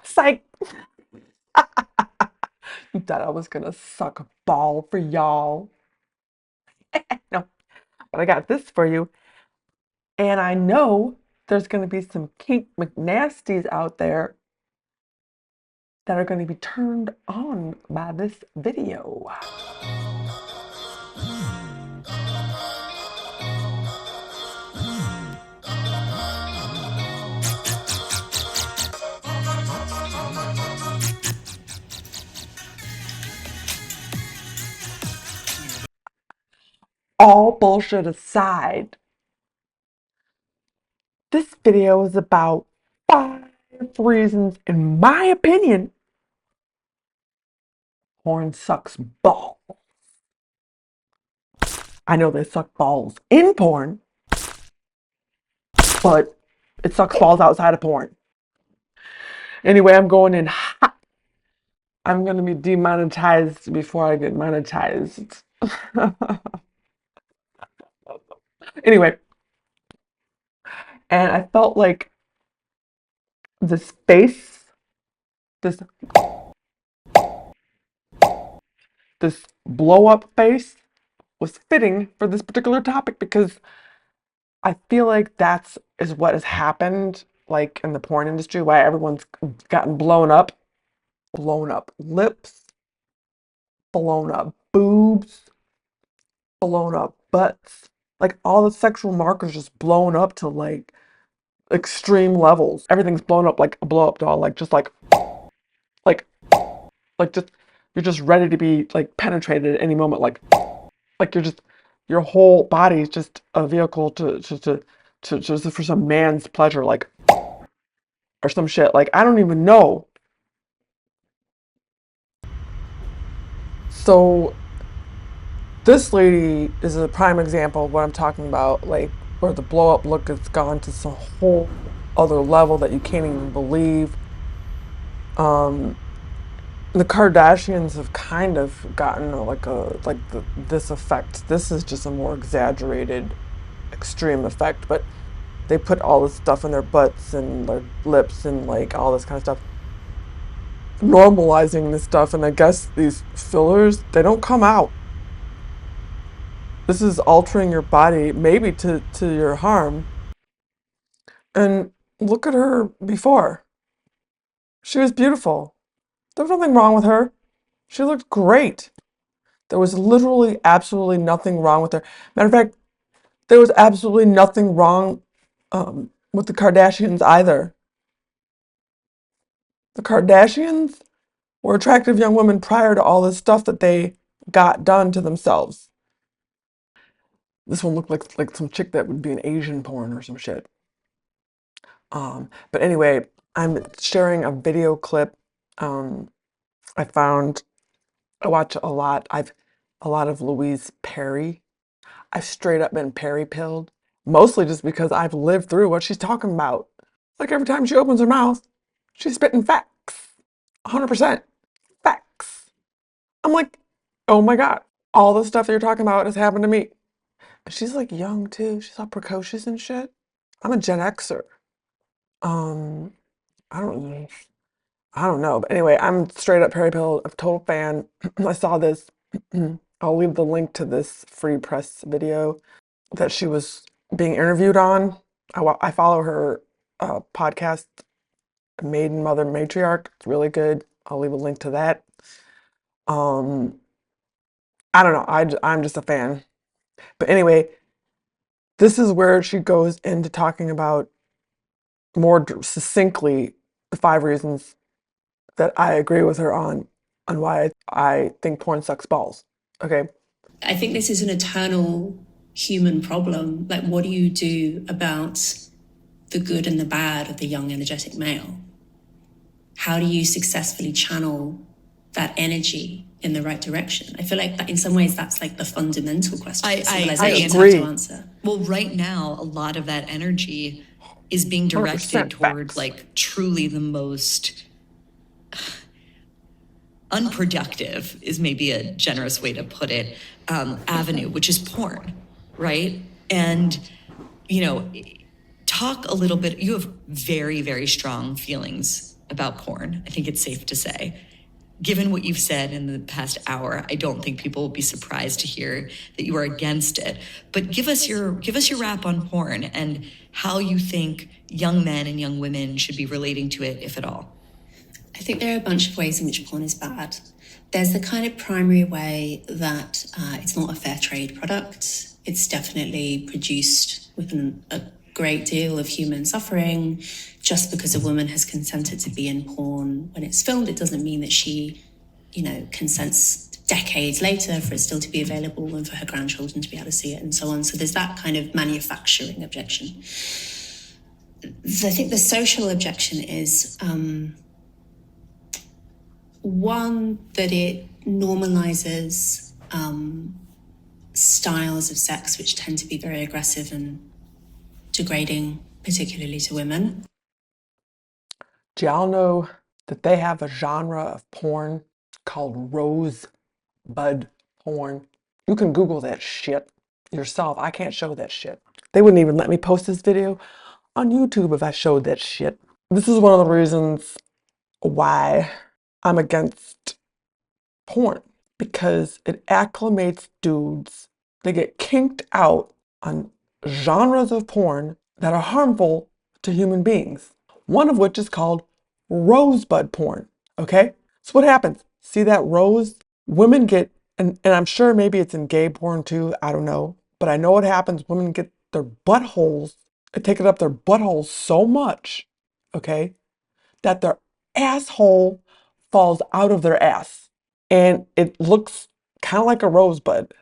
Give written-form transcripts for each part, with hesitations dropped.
Psych. You thought I was gonna suck a ball for y'all. No, but I got this for you. And I know there's gonna be some kink McNasties out there that are gonna be turned on by this video. All bullshit aside, this video is about 5 reasons, in my opinion, porn sucks balls. I know they suck balls in porn, but it sucks balls outside of porn. Anyway, I'm going in hot. I'm going to be demonetized before I get monetized. Anyway, and I felt like this face, this this blow up face was fitting for this particular topic because I feel like that's is what has happened like in the porn industry, why everyone's gotten blown up lips, blown up boobs, blown up butts. Like all the sexual markers just blown up to like extreme levels. Everything's blown up like a blow up doll, like like just you're just ready to be like penetrated at any moment, like you're just your whole body is just a vehicle to just for some man's pleasure, like or some shit. Like I don't even know. So this lady is a prime example of what I'm talking about, like where the blow up look has gone to some whole other level that you can't even believe. Um, the Kardashians have kind of gotten this effect. This is just a more exaggerated, extreme effect, but they put all this stuff in their butts and their lips and like all this kind of stuff, normalizing this stuff. And I guess these fillers, they don't come out. This is altering your body, maybe to your harm. And look at her before. She was beautiful. There was nothing wrong with her. She looked great. There was literally absolutely nothing wrong with her. Matter of fact, there was absolutely nothing wrong with the Kardashians either. The Kardashians were attractive young women prior to all this stuff that they got done to themselves. This one looked like some chick that would be in Asian porn or some shit. But anyway, I'm sharing a video clip. Um, I found I watch a lot of Louise Perry. I've straight up been Perry pilled, mostly just because I've lived through what she's talking about. Like every time she opens her mouth, she's spitting facts, 100% facts. I'm like, oh my God, all the stuff that you're talking about has happened to me. She's like young too. She's all precocious and shit. I'm a Gen Xer. Um, I don't I don't know. But anyway, I'm straight up Perry Pill, a total fan. I saw this. I'll leave the link to this free press video that she was being interviewed on. I follow her podcast, Maiden, Mother, Matriarch. It's really good. I'll leave a link to that. Um, I don't know. I'm just a fan. But anyway, this is where she goes into talking about more succinctly the 5 reasons that I agree with her on why I think porn sucks balls. Okay. I think this is an eternal human problem. Like, what do you do about the good and the bad of the young, energetic male? How do you successfully channel that energy in the right direction? I feel like that in some ways that's like the fundamental question that civilizations have to answer. Well, right now, a lot of that energy is being directed toward like truly the most unproductive is maybe a generous way to put it, avenue, which is porn, right? And, you know, talk a little bit, you have very, very strong feelings about porn. I think it's safe to say. Given what you've said in the past hour, I don't think people will be surprised to hear that you are against it. But give us your wrap on porn and how you think young men and young women should be relating to it, if at all. I think there are a bunch of ways in which porn is bad. There's the kind of primary way that it's not a fair trade product. It's definitely produced with a great deal of human suffering. Just because a woman has consented to be in porn when it's filmed, it doesn't mean that she, consents decades later for it still to be available and for her grandchildren to be able to see it and so on. So there's that kind of manufacturing objection. I think the social objection is one, that it normalizes styles of sex which tend to be very aggressive and degrading, particularly to women. Do y'all know that they have a genre of porn called rosebud porn? You can Google that shit yourself. I can't show that shit. They wouldn't even let me post this video on YouTube if I showed that shit. This is one of the reasons why I'm against porn, because it acclimates dudes. They get kinked out on genres of porn that are harmful to human beings, one of which is called rosebud porn. Okay? So what happens? See that rose? Women get, and I'm sure maybe it's in gay porn too, I don't know, but I know what happens. Women get their buttholes, take it up their buttholes so much, okay, that their asshole falls out of their ass. And it looks kind of like a rosebud,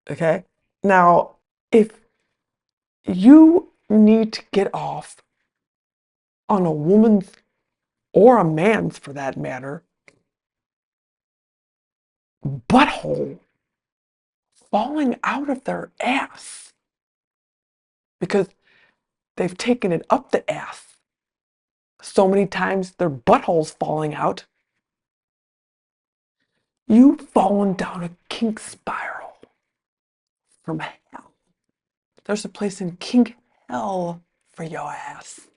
okay? Now, if you need to get off on a woman's, or a man's for that matter, butthole falling out of their ass because they've taken it up the ass so many times their butthole's falling out, you've fallen down a kink spiral from hell. There's a place in kink hell for your ass,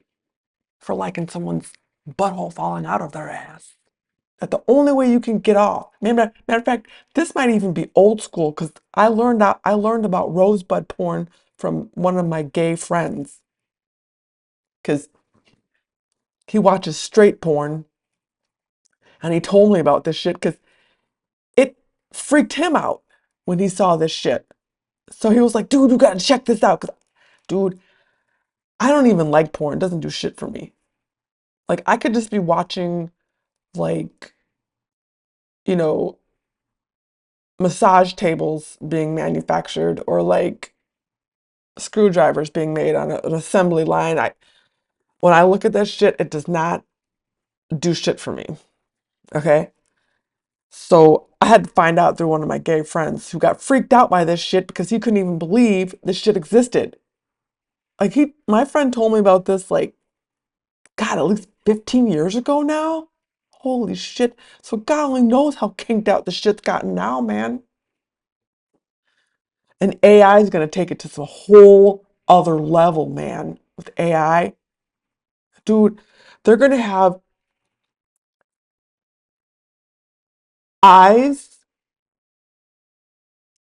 for liking someone's butthole falling out of their ass. That the only way you can get off. Matter of fact, this might even be old school, because I learned about rosebud porn from one of my gay friends, because he watches straight porn, and he told me about this shit because it freaked him out when he saw this shit. So he was like, dude, you gotta check this out. 'Cause, dude, I don't even like porn. It doesn't do shit for me. Like, I could just be watching, like, you know, massage tables being manufactured, or like screwdrivers being made on an assembly line. When I look at that shit, it does not do shit for me. Okay? So I had to find out through one of my gay friends who got freaked out by this shit because he couldn't even believe this shit existed. Like, my friend told me about this, like, God, at least 15 years ago now. Holy shit. So God only knows how kinked out the shit's gotten now, man. And AI is going to take it to some whole other level, man. With AI, dude, they're going to have eyes,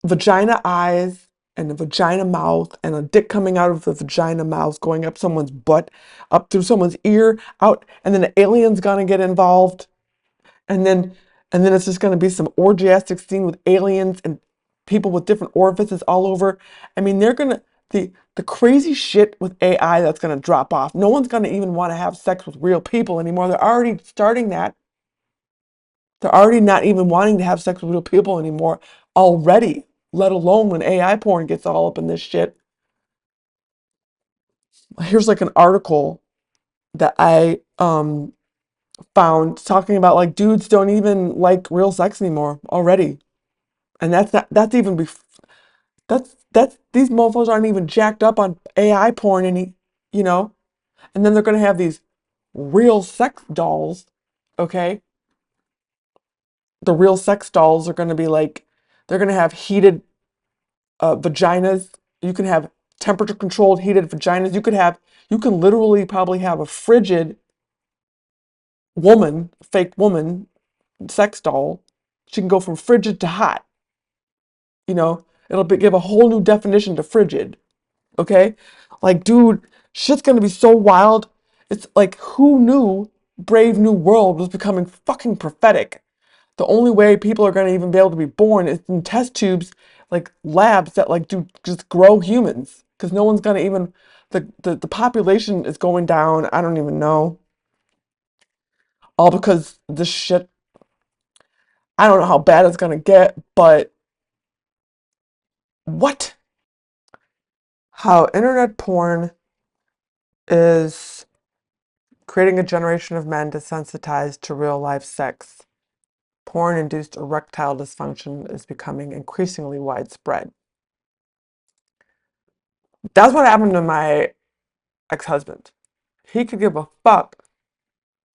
vagina eyes, and a vagina mouth, and a dick coming out of the vagina mouth, going up someone's butt, up through someone's ear, out, and then the alien's gonna get involved, and then it's just gonna be some orgiastic scene with aliens and people with different orifices all over. I mean, they're gonna the crazy shit with AI that's gonna drop off. No one's gonna even want to have sex with real people anymore. They're already starting that. They're already not even wanting to have sex with real people anymore already, let alone when AI porn gets all up in this shit. Here's like an article that I found talking about, like, dudes don't even like real sex anymore already. And that's even that's these mofos aren't even jacked up on AI porn you know. And then they're gonna have these real sex dolls, okay? The real sex dolls are gonna be like, they're gonna have heated vaginas. You can have temperature controlled heated vaginas. You can literally probably have a frigid woman, fake woman, sex doll, she can go from frigid to hot. Give a whole new definition to frigid. Okay? Like, dude, shit's gonna be so wild. It's like, who knew Brave New World was becoming fucking prophetic? The only way people are gonna even be able to be born is in test tubes, like labs that like do just grow humans. Because no one's gonna even the population is going down. I don't even know. All because this shit, I don't know how bad it's gonna get, but what? How internet porn is creating a generation of men desensitized to real life sex. Porn induced erectile dysfunction is becoming increasingly widespread. That's what happened to my ex-husband. He could give a fuck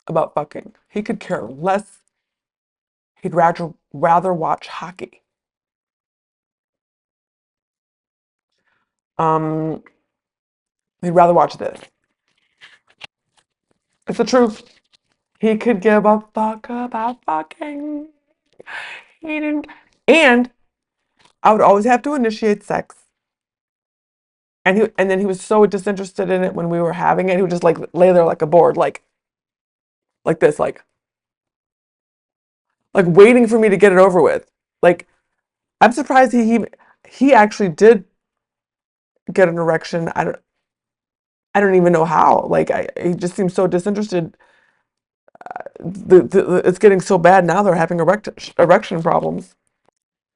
about fucking. He could care less. He'd rather watch hockey. Um, he'd rather watch this. It's the truth. He could give a fuck about fucking. He didn't. And I would always have to initiate sex. And then he was so disinterested in it when we were having it. He would just like lay there like a board, like this, like waiting for me to get it over with. Like I'm surprised he actually did get an erection. I don't even know how. Like he just seems so disinterested. It's getting so bad now. They're having erection problems.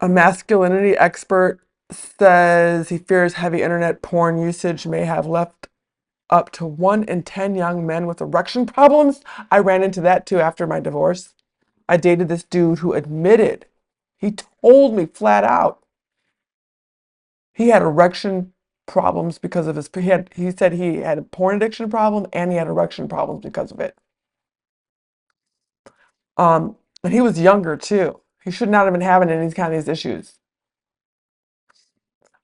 A masculinity expert says he fears heavy internet porn usage may have left up to 1 in 10 young men with erection problems. I ran into that too after my divorce. I dated this dude who admitted, he told me flat out, he had erection problems because of he said he had a porn addiction problem and he had erection problems because of it. And he was younger too. He should not have been having any kind of these issues.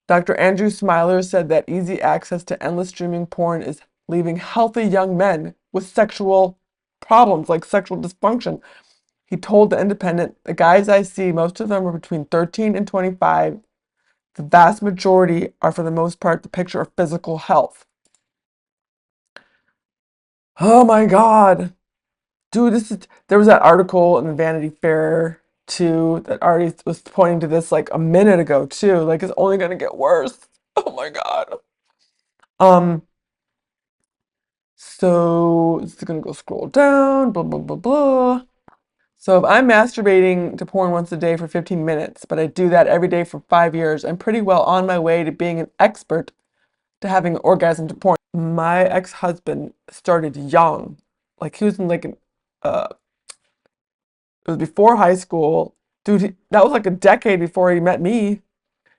Dr. Andrew Smiler said that easy access to endless streaming porn is leaving healthy young men with sexual problems like sexual dysfunction. He told The Independent, the guys I see, most of them are between 13 and 25. The vast majority are, for the most part, the picture of physical health. Oh my God. Dude, there was that article in the Vanity Fair too that already was pointing to this like a minute ago too. Like it's only gonna get worse. Oh my God. Um, so it's gonna go scroll down, blah blah blah blah. So if I'm masturbating to porn once a day for 15 minutes, but I do that every day for 5 years, I'm pretty well on my way to being an expert to having an orgasm to porn. My ex-husband started young. Like he was in like uh it was before high school. Dude, that was like a decade before he met me.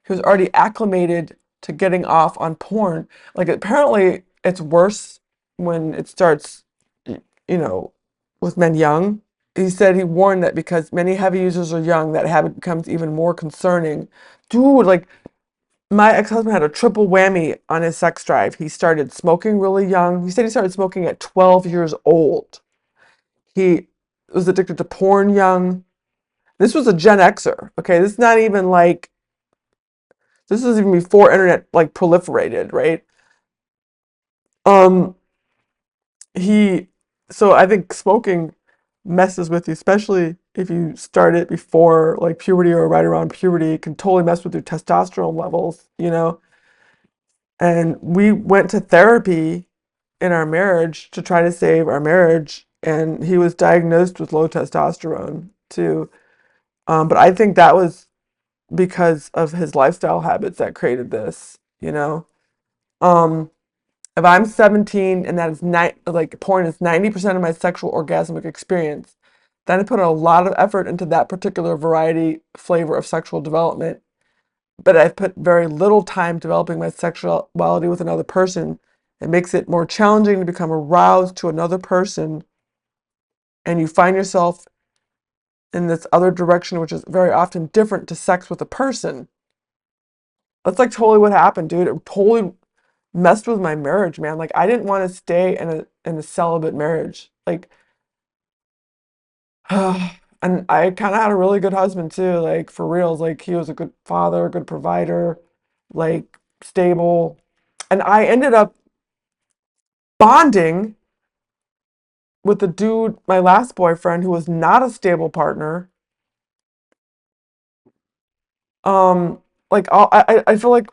He was already acclimated to getting off on porn. Like apparently it's worse when it starts, you know, with men young. He said he warned that because many heavy users are young, that habit becomes even more concerning. Dude, like my ex-husband had a triple whammy on his sex drive. He started smoking really young. He said he started smoking at 12 years old. He was addicted to porn young. This was a Gen Xer. Okay, this is not even like this is even before internet like proliferated, right? Um, he so I think smoking messes with you, especially if you start it before like puberty or right around puberty, it can totally mess with your testosterone levels. And we went to therapy in our marriage to try to save our marriage, and he was diagnosed with low testosterone too. But I think that was because of his lifestyle habits that created this. Um, if I'm 17 and that is like porn is 90% of my sexual orgasmic experience, then I put a lot of effort into that particular variety flavor of sexual development. But I've put very little time developing my sexuality with another person. It makes it more challenging to become aroused to another person, and you find yourself in this other direction, which is very often different to sex with a person. That's like totally what happened, dude. It totally messed with my marriage, man. Like I didn't want to stay in a celibate marriage. Like And I kind of had a really good husband too, like for reals. Like he was a good father, a good provider, like stable. And I ended up bonding with the dude, my last boyfriend, who was not a stable partner. Um, I feel like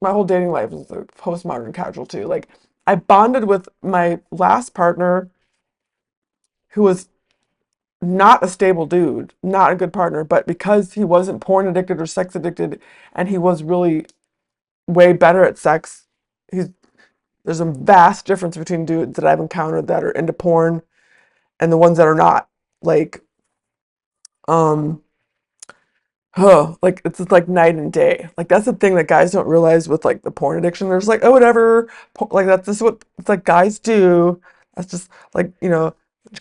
my whole dating life is a postmodern casualty. Like I bonded with my last partner who was not a stable dude, not a good partner, but because he wasn't porn addicted or sex addicted, and he was really way better at sex. He's There's a vast difference between dudes that I've encountered that are into porn and the ones that are not. Like, um, like it's just like night and day. Like that's the thing that guys don't realize with like the porn addiction. They're just like, oh, whatever. Like that's just what it's like guys do. That's just like,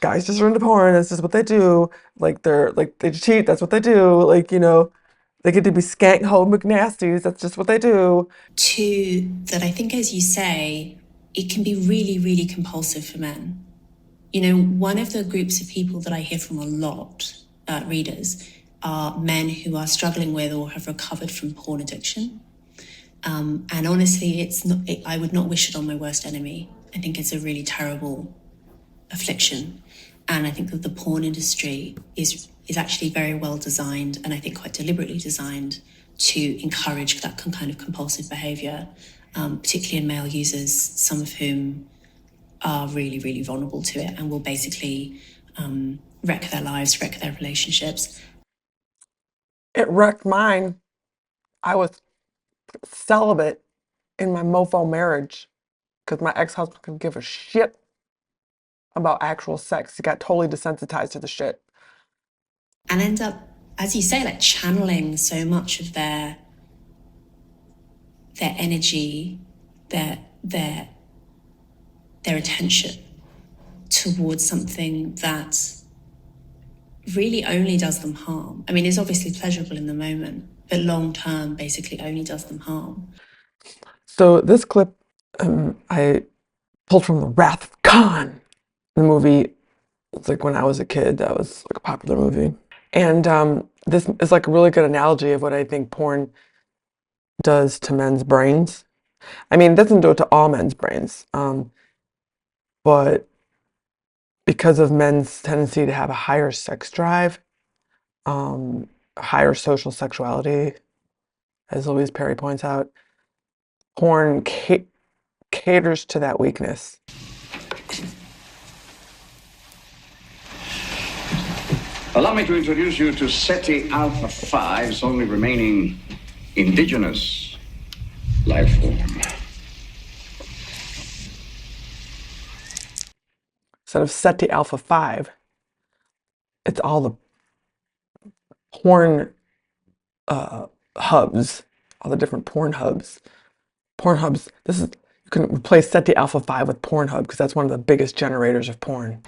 guys just are into porn. That's just what they do. Like they're like they cheat. That's what they do. Like, they get to be skank hoe McNasties. That's just what they do. Two, that I think, as you say, it can be really, really compulsive for men. One of the groups of people that I hear from a lot, readers, are men who are struggling with or have recovered from porn addiction. And honestly, I would not wish it on my worst enemy. I think it's a really terrible affliction. And I think that the porn industry is actually very well designed, and I think quite deliberately designed, to encourage that kind of compulsive behavior, particularly in male users, some of whom are really, really vulnerable to it and will basically wreck their lives, wreck their relationships. It wrecked mine. I was celibate in my mofo marriage because my ex-husband couldn't give a shit about actual sex. He got totally desensitized to the shit. And end up, as you say, like channeling so much of their energy, their attention towards something that really only does them harm. I mean, it's obviously pleasurable in the moment, but long term basically only does them harm. So this clip I pulled from The Wrath of Khan, the movie. It's like when I was a kid, that was like a popular movie. And this is like a really good analogy of what I think porn does to men's brains. I mean, it doesn't do it to all men's brains, but because of men's tendency to have a higher sex drive, higher social sexuality, as Louise Perry points out, porn caters to that weakness. Allow me to introduce you to SETI Alpha 5's only remaining indigenous life form. Instead of SETI Alpha 5, it's all the porn hubs, all the different porn hubs. Porn hubs, you can replace SETI Alpha 5 with Pornhub because that's one of the biggest generators of porn.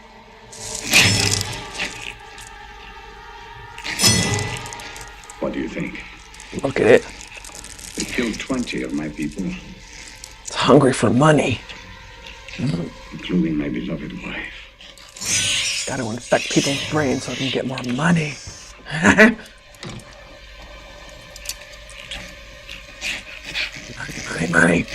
What do you think? Look at it. It killed 20 of my people, It's hungry for money. including my beloved wife. Got to infect people's brains so I can get more money. money.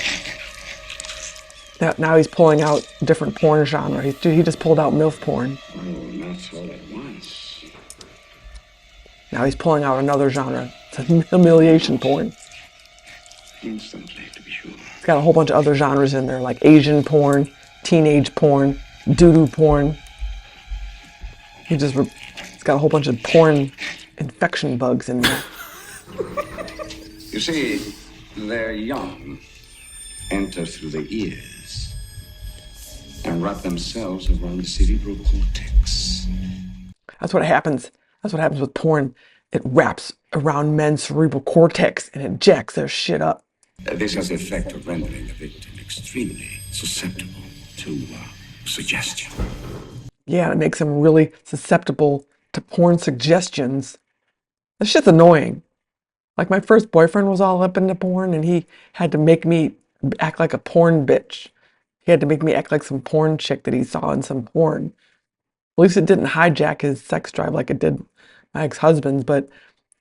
Now he's pulling out different porn genre. He just pulled out MILF porn. Oh, not all at once. Now he's pulling out another genre. It's humiliation porn. Instantly, to be sure. It's got a whole bunch of other genres in there, like Asian porn, teenage porn, doo-doo porn. It's got a whole bunch of porn infection bugs in there. You see, their young enter through the ears and wrap themselves around the cerebral cortex. That's what happens. That's what happens with porn. It wraps around men's cerebral cortex and it jacks their shit up. This has the effect of rendering the victim extremely susceptible to suggestion. Yeah, it makes them really susceptible to porn suggestions. This shit's annoying. Like my first boyfriend was all up into porn and he had to make me act like a porn bitch. He had to make me act like some porn chick that he saw in some porn. At least it didn't hijack his sex drive like it did my ex-husband's, but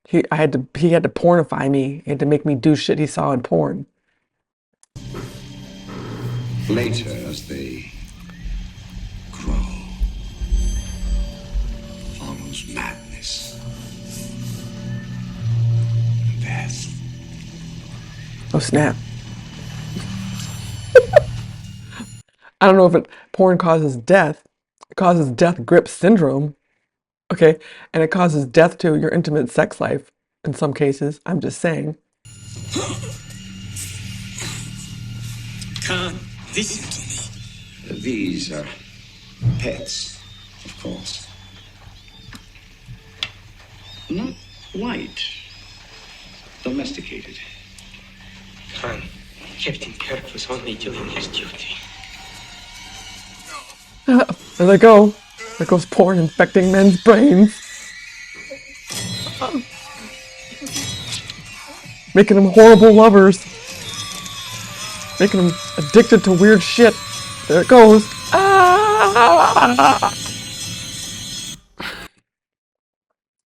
he had to pornify me. He had to make me do shit he saw in porn. Later, as they grow, follows madness, death. Oh snap. I don't know if porn causes death. It causes death grip syndrome. Okay, and it causes death to your intimate sex life in some cases. I'm just saying. Can't listen to me. These are pets, of course. Not white. Domesticated. Khan, Captain Kirk was only doing his duty. There they go. There goes porn infecting men's brains. Making them horrible lovers. Making them addicted to weird shit. There it goes. Ah!